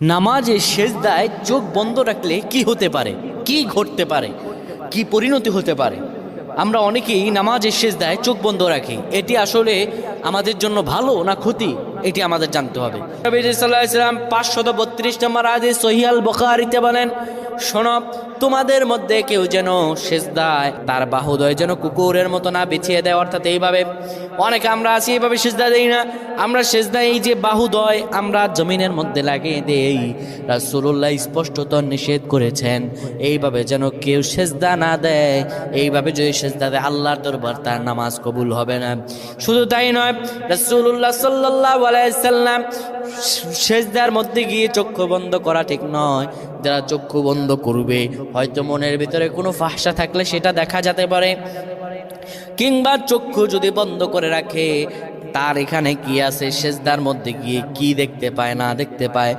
নামাজে সেজদায় চোখ বন্ধ রাখলে কি হতে পারে, কি ঘটতে পারে, কি পরিণতি হতে পারে? আমরা অনেকেই নামাজের সেজদায় চোখ বন্ধ রাখি। এটি আসলে আমাদের জন্য ভালো না ক্ষতি, এটি আমাদের জানতে হবে। নবী সাল্লাল্লাহু আলাইহি ওয়াসাল্লাম 532 নম্বর হাদিস সহিহ আল বুখারীতে বলেন, শোনো, তোমাদের মধ্যে কেউ যেন সেজদায় তার বাহুদয় যেন কুকুরের মতো না বিছিয়ে দেয়। অর্থাৎ এইভাবে অনেকে আমরা আছি, এইভাবে সেজদা দেই না। আমরা সেজদা এই যে বাহুদয় আমরা জমিনের মধ্যে লাগিয়ে দেই, রাসূলুল্লাহ স্পষ্টত নিষেধ করেছেন এইভাবে যেন কেউ সেজদা না দেয়। এইভাবে যদি সেজদা দেয় আল্লাহর দরবার তার নামাজ কবুল হবে না। শুধু তাই নয়, রাসূলুল্লাহ সাল্লাল্লাহু আলাইহি সাল্লাম সেজদার মধ্যে গিয়ে চক্ষু বন্ধ করা ঠিক নয়। যারা চক্ষু বন্ধ করবে হয়তো মনের ভিতরে কোনো ফাহশা থাকলে সেটা দেখা যেতে পারে, কিংবা চক্ষু যদি বন্ধ করে রাখে তার এখানে কি আছে, সেজদার মধ্যে গিয়ে কি দেখতে পায় না দেখতে পায়।